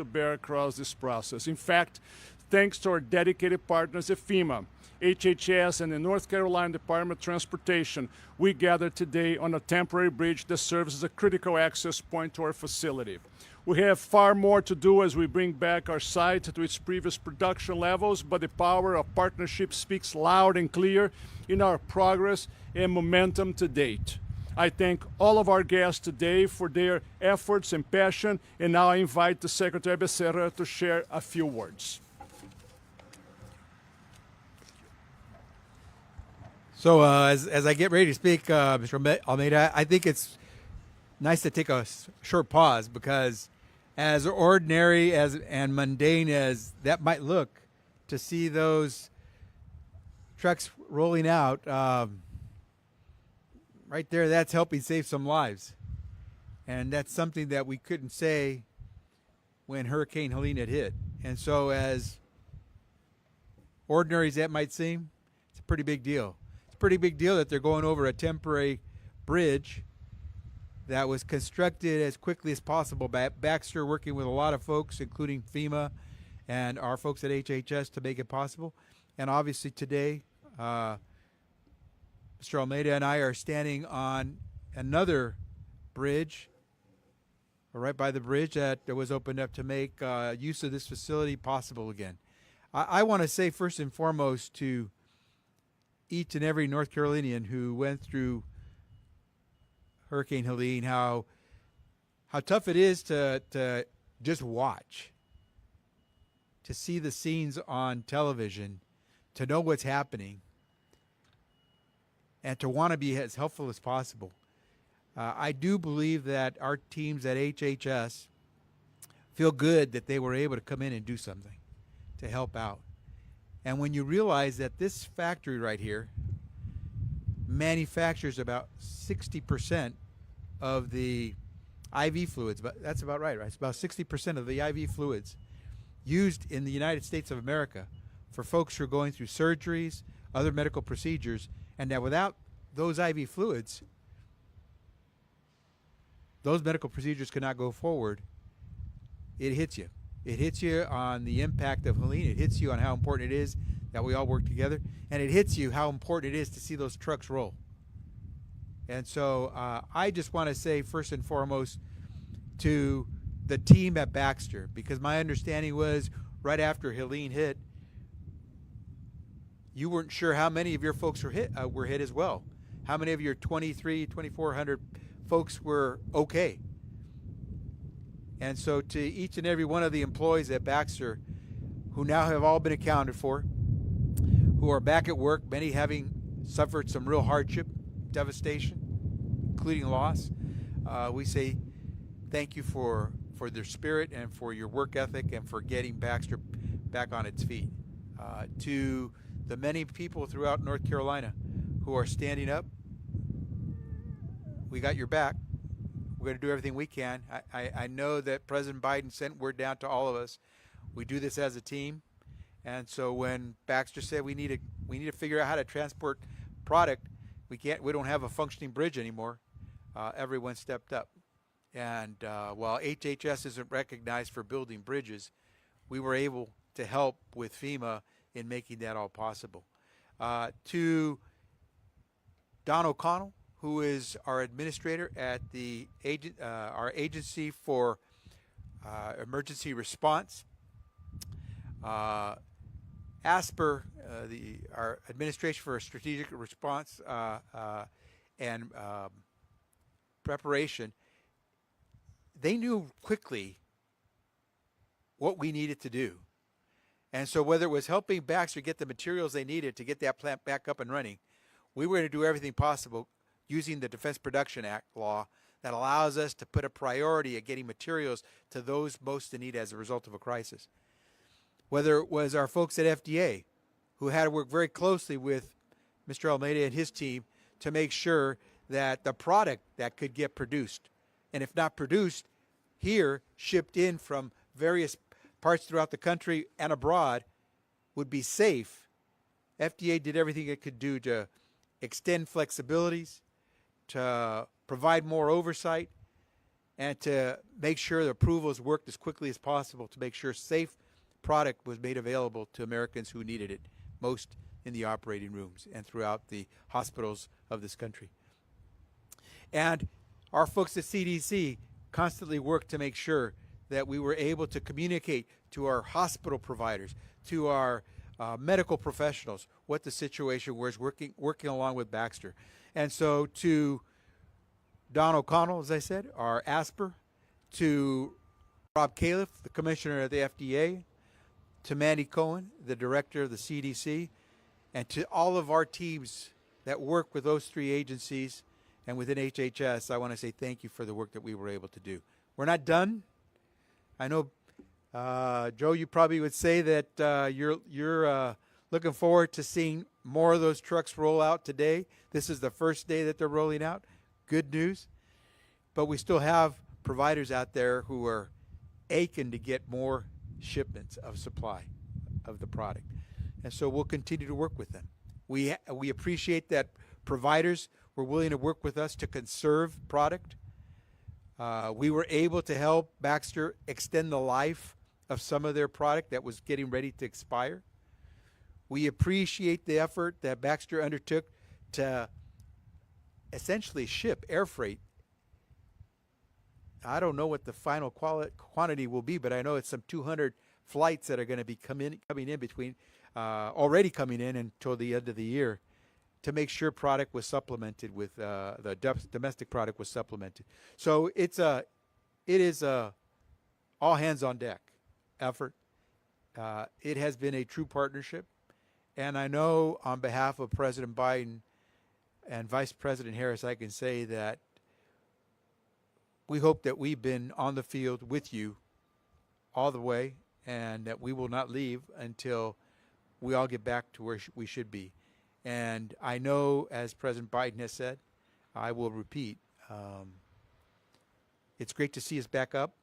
to bear across this process. In fact, thanks to our dedicated partners at FEMA, HHS, and the North Carolina Department of Transportation, we gather today on a temporary bridge that serves as a critical access point to our facility. We have far more to do as we bring back our site to its previous production levels, but the power of partnership speaks loud and clear in our progress and momentum to date. I thank all of our guests today for their efforts and passion, and now I invite the Secretary Becerra to share a few words. So as I get ready to speak, Mr. Almeida, I think it's nice to take a short pause, because as ordinary and mundane as that might look, to see those trucks rolling out, right there, that's helping save some lives. And that's something that we couldn't say when Hurricane Helene had hit. And so as ordinary as that might seem, it's a pretty big deal. Pretty big deal that they're going over a temporary bridge that was constructed as quickly as possible by Baxter, working with a lot of folks, including FEMA and our folks at HHS, to make it possible. And obviously today, Mr. Almeida and I are standing on another bridge, right by the bridge that was opened up to make use of this facility possible again. I want to say first and foremost to each and every North Carolinian who went through Hurricane Helene, how tough it is to just watch, to see the scenes on television, to know what's happening, and to want to be as helpful as possible. I do believe that our teams at HHS feel good that they were able to come in and do something to help out. And when you realize that this factory right here manufactures about 60% of the IV fluids, but that's about right? It's about 60% of the IV fluids used in the United States of America for folks who are going through surgeries, other medical procedures, and that without those IV fluids, those medical procedures cannot go forward. It hits you. It hits you on the impact of Helene. It hits you on how important it is that we all work together. And it hits you how important it is to see those trucks roll. And so I just want to say first and foremost to the team at Baxter, because my understanding was right after Helene hit, you weren't sure how many of your folks were hit as well. How many of your 2,400 folks were okay? And so to each and every one of the employees at Baxter, who now have all been accounted for, who are back at work, many having suffered some real hardship, devastation, including loss, we say thank you for their spirit and for your work ethic and for getting Baxter back on its feet. To the many people throughout North Carolina who are standing up, we got your back. We're going to do everything we can. I know that President Biden sent word down to all of us. We do this as a team. And so when Baxter said we need to figure out how to transport product, we don't have a functioning bridge anymore. Everyone stepped up. And while HHS isn't recognized for building bridges, we were able to help with FEMA in making that all possible. To Don O'Connell, who is our administrator at the our agency for emergency response. ASPR, our administration for strategic response and preparation, they knew quickly what we needed to do. And so whether it was helping Baxter get the materials they needed to get that plant back up and running, we were going to do everything possible using the Defense Production Act law that allows us to put a priority at getting materials to those most in need as a result of a crisis. Whether it was our folks at FDA, who had to work very closely with Mr. Almeida and his team to make sure that the product that could get produced, and if not produced here, shipped in from various parts throughout the country and abroad, would be safe. FDA did everything it could do to extend flexibilities, to provide more oversight, and to make sure the approvals worked as quickly as possible to make sure safe product was made available to Americans who needed it most in the operating rooms and throughout the hospitals of this country. And our folks at CDC constantly work to make sure that we were able to communicate to our hospital providers, to our medical professionals, what the situation was, working along with Baxter. And so to Don O'Connell, as I said, our ASPR, to Rob Califf, the commissioner of the FDA, to Mandy Cohen, the director of the CDC, and to all of our teams that work with those three agencies and within HHS, I want to say thank you for the work that we were able to do. We're not done. I know, Joe, you probably would say that you're looking forward to seeing more of those trucks roll out today. This is the first day that they're rolling out. Good news. But we still have providers out there who are aching to get more shipments of supply of the product. And so we'll continue to work with them. We appreciate that providers were willing to work with us to conserve product. We were able to help Baxter extend the life of some of their product that was getting ready to expire. We appreciate the effort that Baxter undertook to essentially ship air freight. I don't know what the final quantity will be, but I know it's some 200 flights that are going to be coming in between, already coming in until the end of the year, to make sure product was supplemented with the domestic product was supplemented. So it is a all hands on deck effort. It has been a true partnership, and I know on behalf of President Biden and Vice President Harris, I can say that we hope that we've been on the field with you all the way, and that we will not leave until we all get back to where we should be. And I know, as President Biden has said, I will repeat, it's great to see us back up,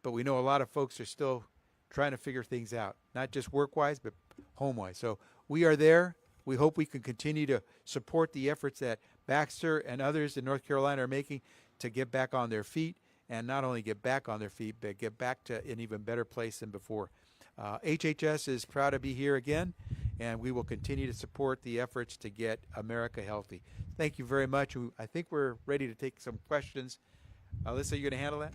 but we know a lot of folks are still trying to figure things out, not just work-wise, but home-wise. So we are there. We hope we can continue to support the efforts that Baxter and others in North Carolina are making to get back on their feet, and not only get back on their feet, but get back to an even better place than before. HHS is proud to be here again, and we will continue to support the efforts to get America healthy. Thank you very much. I think we're ready to take some questions. Alyssa, you going to handle that?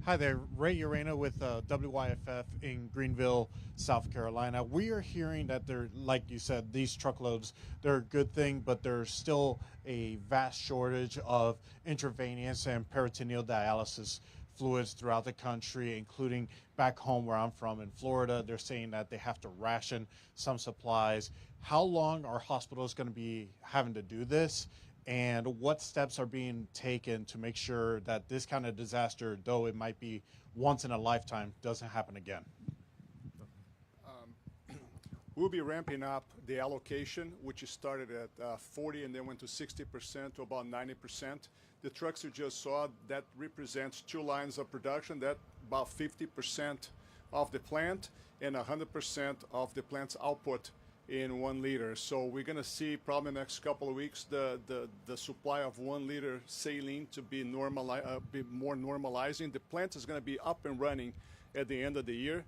Hi there, Ray Urena with WYFF in Greenville, South Carolina. We are hearing that like you said, these truckloads, they're a good thing, but there's still a vast shortage of intravenous and peritoneal dialysis fluids throughout the country, including back home where I'm from in Florida. They're saying that they have to ration some supplies. How long are hospitals going to be having to do this? And what steps are being taken to make sure that this kind of disaster, though it might be once in a lifetime, doesn't happen again? We'll be ramping up the allocation, which started at 40 and then went to 60% to about 90%. The trucks you just saw, that represents 2 lines of production. That about 50% of the plant and 100% of the plant's output in 1 liter. So we're going to see probably in the next couple of weeks the supply of 1 liter saline to be more normalizing. The plant is going to be up and running at the end of the year,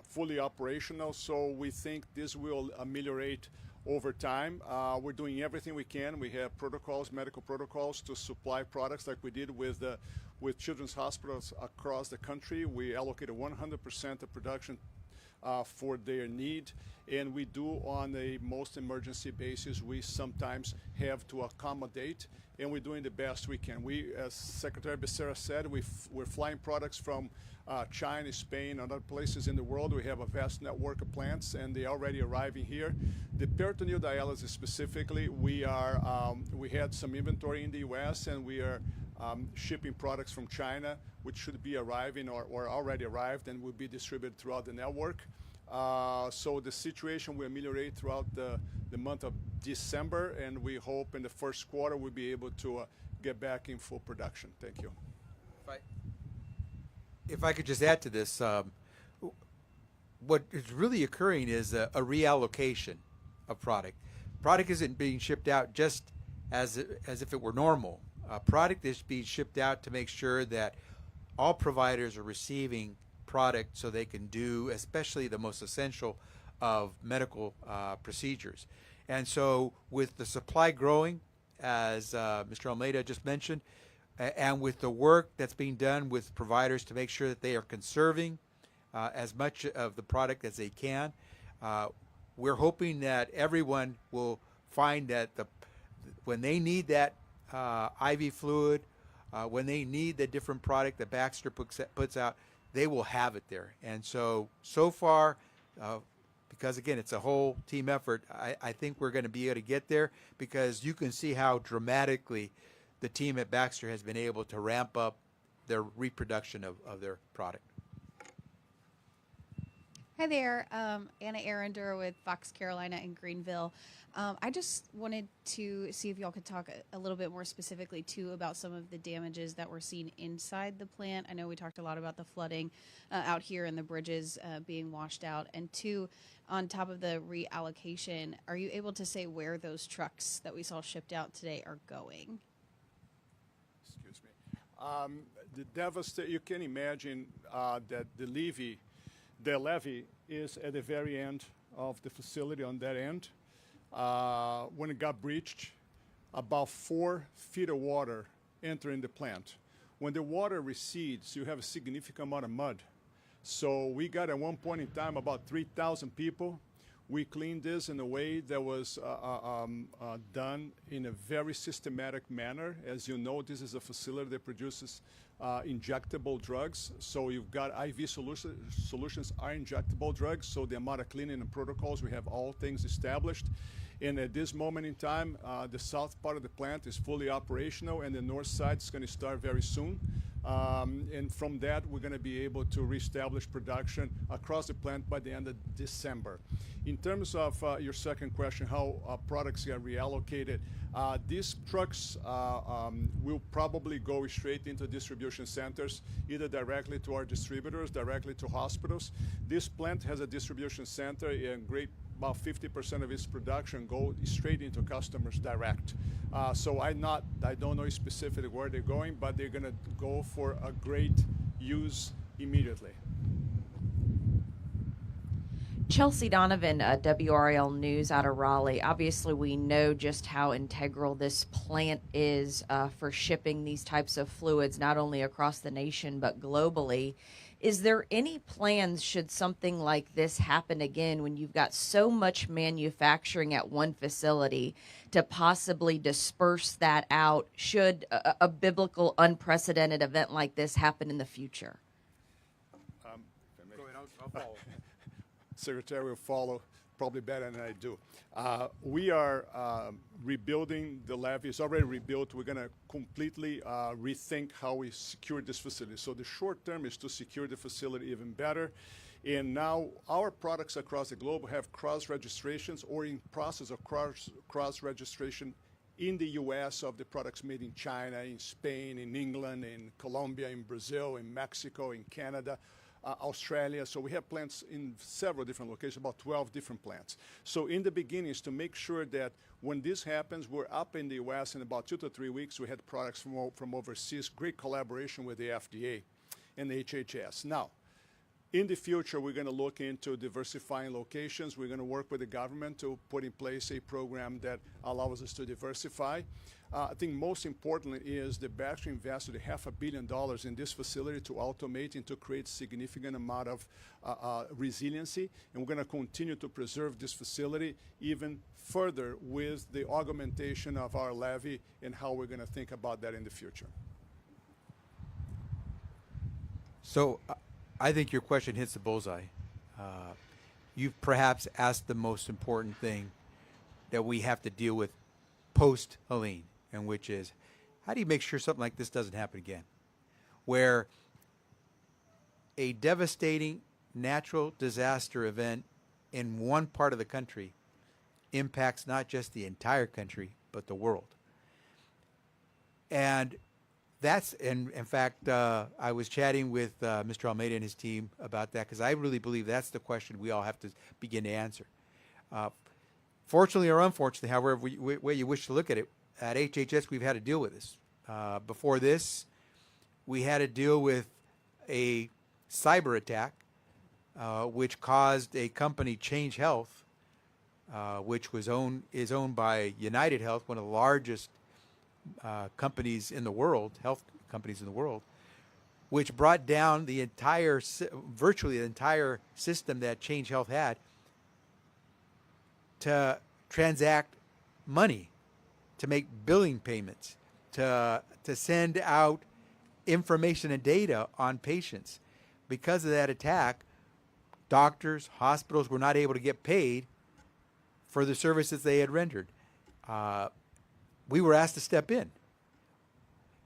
fully operational. So we think this will ameliorate over time. We're doing everything we can. We have protocols, medical protocols, to supply products like we did with children's hospitals across the country. We allocated 100% of production for their need, and we do on a most emergency basis. We sometimes have to accommodate, and we're doing the best we can. We, as Secretary Becerra said, we're flying products from China, Spain, and other places in the world. We have a vast network of plants, and they're already arriving here. The peritoneal dialysis specifically, we had some inventory in the U.S., and we are shipping products from China, which should be arriving or already arrived and will be distributed throughout the network. So the situation will ameliorate throughout the month of December, and we hope in the first quarter we'll be able to get back in full production. Thank you. If I could just add to this, what is really occurring is a reallocation of product. Product isn't being shipped out just as if it were normal. Product is being shipped out to make sure that all providers are receiving product so they can do, especially the most essential of medical procedures. And so with the supply growing, as Mr. Almeida just mentioned, and with the work that's being done with providers to make sure that they are conserving as much of the product as they can, we're hoping that everyone will find that when they need that IV fluid, when they need the different product that Baxter puts out, they will have it there. And so far, because again, it's a whole team effort, I think we're going to be able to get there, because you can see how dramatically the team at Baxter has been able to ramp up their reproduction of their product. Hi there, Anna Arender with Fox Carolina in Greenville. I just wanted to see if y'all could talk a little bit more specifically, too, about some of the damages that we're seeing inside the plant. I know we talked a lot about the flooding out here and the bridges being washed out. And two, on top of the reallocation, are you able to say where those trucks that we saw shipped out today are going? Excuse me. The devastation, you can imagine that the levee is at the very end of the facility on that end. When it got breached, about 4 feet of water entering the plant. When the water recedes, you have a significant amount of mud. So we got at one point in time about 3,000 people. We cleaned this in a way that was done in a very systematic manner. As you know, this is a facility that produces injectable drugs. So you've got IV solutions are injectable drugs. So the amount of cleaning and protocols, we have all things established. And at this moment in time, the south part of the plant is fully operational, and the north side is going to start very soon. And from that, we're going to be able to reestablish production across the plant by the end of December. In terms of your second question, how products get reallocated, these trucks will probably go straight into distribution centers, either directly to our distributors, directly to hospitals. This plant has a distribution center, and about 50% of its production go straight into customers direct. So I don't know specifically where they're going, but they're going to go for a great use immediately. Chelsea Donovan, WRL News out of Raleigh. Obviously, we know just how integral this plant is for shipping these types of fluids, not only across the nation, but globally. Is there any plans, should something like this happen again, when you've got so much manufacturing at one facility, to possibly disperse that out should a biblical, unprecedented event like this happen in the future? Go ahead, I'll follow. Secretary will follow probably better than I do. We are rebuilding the levee. It's already rebuilt. We're going to completely rethink how we secure this facility. So the short term is to secure the facility even better. And now our products across the globe have cross-registrations or in process of cross-registration in the U.S. of the products made in China, in Spain, in England, in Colombia, in Brazil, in Mexico, in Canada, Australia. So we have plants in several different locations, about 12 different plants. So in the beginning is to make sure that when this happens, we're up in the U.S. in about 2 to 3 weeks. We had products from overseas, great collaboration with the FDA and the HHS. Now, in the future, we're going to look into diversifying locations. We're going to work with the government to put in place a program that allows us to diversify. I think most importantly is the Baxter invested $500 million in this facility to automate and to create significant amount of resiliency. And we're going to continue to preserve this facility even further with the augmentation of our levee and how we're going to think about that in the future. So I think your question hits the bullseye. You've perhaps asked the most important thing that we have to deal with post-Helene, and which is, how do you make sure something like this doesn't happen again? Where a devastating natural disaster event in one part of the country impacts not just the entire country, but the world. And that's, in fact, I was chatting with Mr. Almeida and his team about that, because I really believe that's the question we all have to begin to answer. Fortunately or unfortunately, however way you wish to look at it, at HHS we've had to deal with this. Before this, we had to deal with a cyber attack, which caused a company, Change Health, which is owned by United Health, one of the largest companies in the world, health companies in the world, which brought down the entire, virtually the entire system that Change Health had to transact money, to make billing payments, to send out information and data on patients. Because of that attack, doctors, hospitals were not able to get paid for the services they had rendered. We were asked to step in.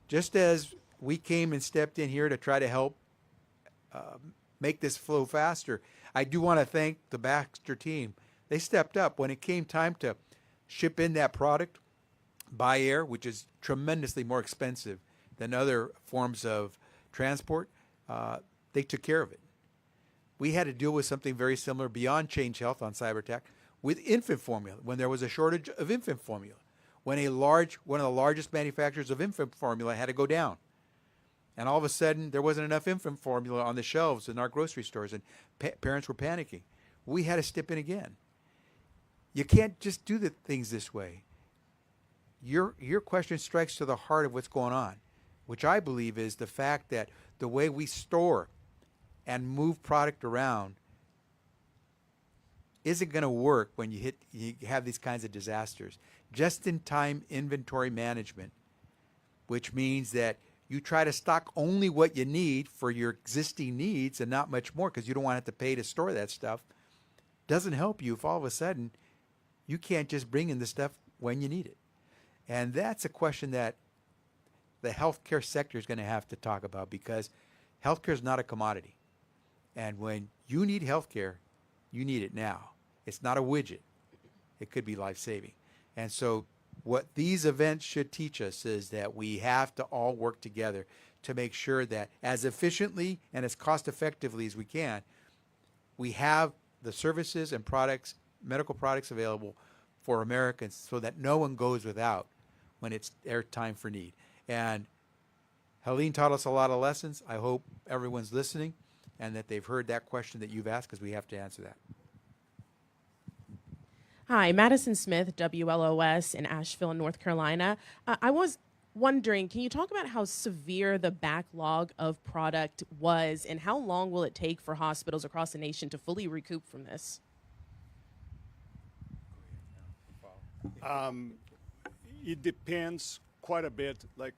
Just as we came and stepped in here to try to help make this flow faster, I do want to thank the Baxter team. They stepped up when it came time to ship in that product by air, which is tremendously more expensive than other forms of transport. They took care of it. We had to deal with something very similar beyond Change Health on cyber attack with infant formula, when there was a shortage of infant formula, when one of the largest manufacturers of infant formula had to go down. And all of a sudden, there wasn't enough infant formula on the shelves in our grocery stores, and parents were panicking. We had to step in again. You can't just do the things this way. Your question strikes to the heart of what's going on, which I believe is the fact that the way we store and move product around isn't going to work when you have these kinds of disasters. Just-in-time inventory management, which means that you try to stock only what you need for your existing needs and not much more, because you don't want to have to pay to store that stuff, doesn't help you if all of a sudden you can't just bring in the stuff when you need it. And that's a question that the healthcare sector is going to have to talk about, because healthcare is not a commodity. And when you need healthcare, you need it now. It's not a widget. It could be life-saving. And so what these events should teach us is that we have to all work together to make sure that as efficiently and as cost-effectively as we can, we have the services and products, medical products available for Americans, so that no one goes without when it's their time for need. And Helene taught us a lot of lessons. I hope everyone's listening and that they've heard that question that you've asked, because we have to answer that. Hi, Madison Smith, WLOS in Asheville, North Carolina. I was wondering, can you talk about how severe the backlog of product was, and how long will it take for hospitals across the nation to fully recoup from this? It depends quite a bit, like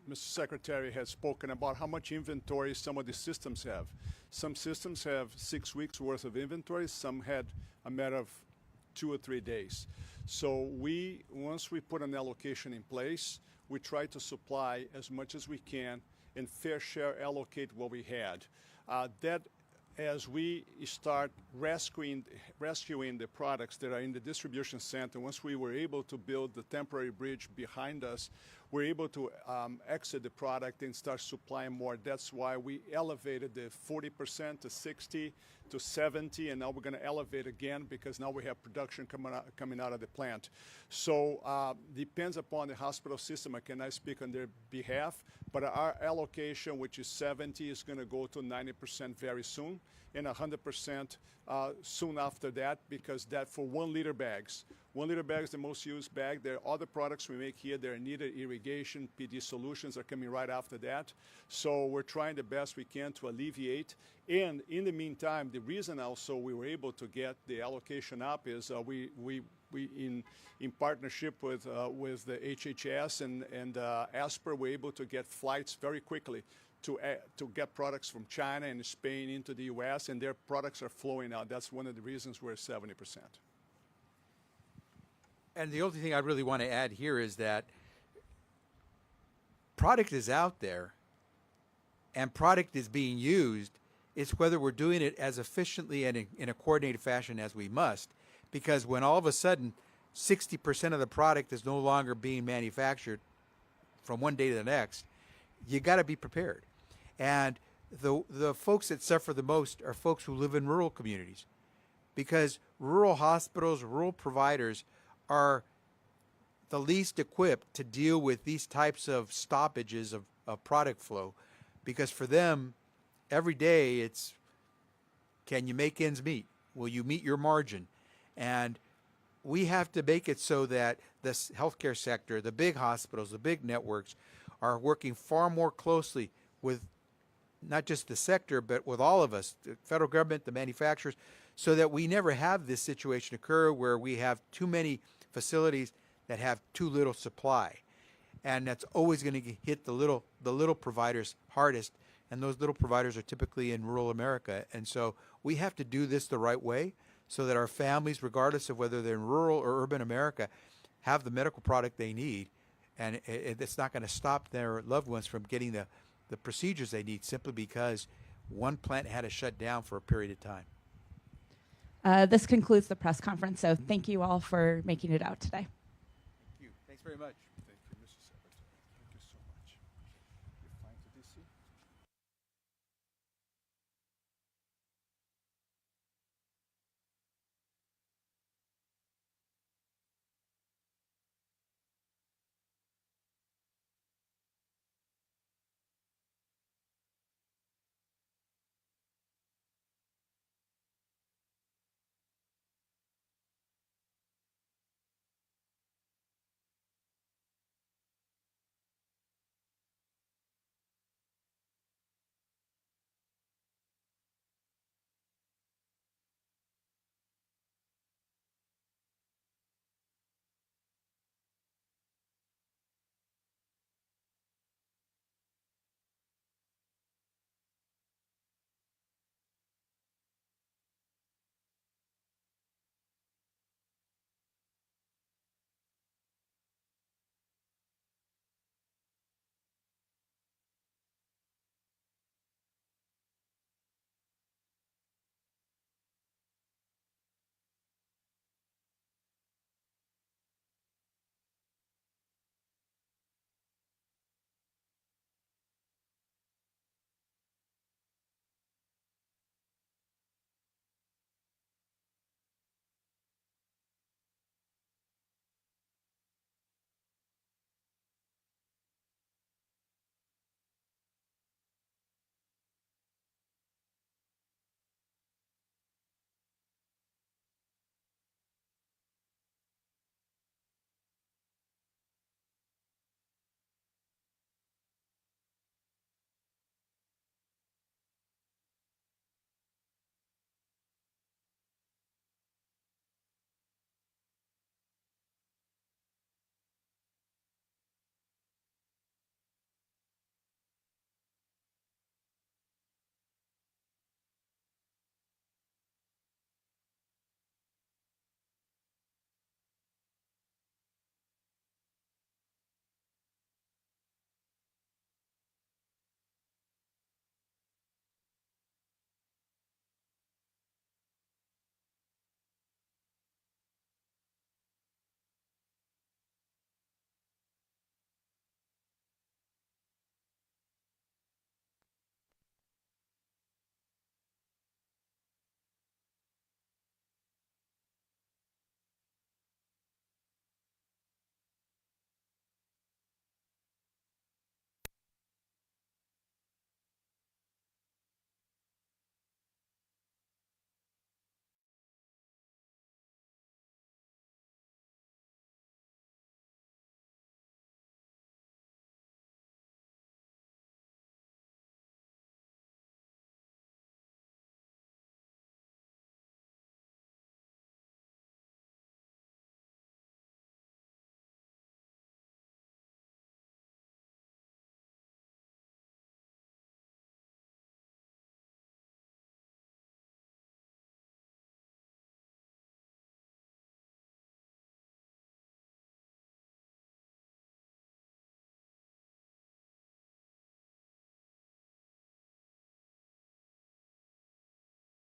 Mr. Secretary has spoken about how much inventory some of the systems have. Some systems have 6 weeks worth of inventory, some had a matter of 2 or 3 days. So once we put an allocation in place, we try to supply as much as we can and fair share allocate what we had. That as we start rescuing the products that are in the distribution center, once we were able to build the temporary bridge behind us, we're able to exit the product and start supplying more. That's why we elevated the 40% to 60 to 70, and now we're going to elevate again, because now we have production coming out of the plant. So depends upon the hospital system. I cannot speak on their behalf, but our allocation, which is 70, is going to go to 90% very soon, and 100% soon after that, because that for 1 liter bags. 1 liter bag is the most used bag. There are other products we make here. They're needed. Irrigation, PD solutions are coming right after that. So we're trying the best we can to alleviate. And in the meantime, the reason also we were able to get the allocation up is we in partnership with the HHS and ASPR, we're able to get flights very quickly to get products from China and Spain into the U.S., and their products are flowing out. That's one of the reasons we're 70%. And the only thing I really want to add here is that product is out there and product is being used. It's whether we're doing it as efficiently and in a coordinated fashion as we must. Because when all of a sudden 60% of the product is no longer being manufactured from one day to the next, you got to be prepared. And the folks that suffer the most are folks who live in rural communities, because rural hospitals, rural providers are the least equipped to deal with these types of stoppages of product flow, because for them, every day it's, can you make ends meet? Will you meet your margin? And we have to make it so that the healthcare sector, the big hospitals, the big networks, are working far more closely with not just the sector, but with all of us, the federal government, the manufacturers, so that we never have this situation occur where we have too many facilities that have too little supply. And that's always going to hit the little providers hardest, and those little providers are typically in rural America. And so we have to do this the right way so that our families, regardless of whether they're in rural or urban America, have the medical product they need, and it's not going to stop their loved ones from getting the procedures they need simply because one plant had to shut down for a period of time. This concludes the press conference, so thank you all for making it out today. Thank you. Thanks very much.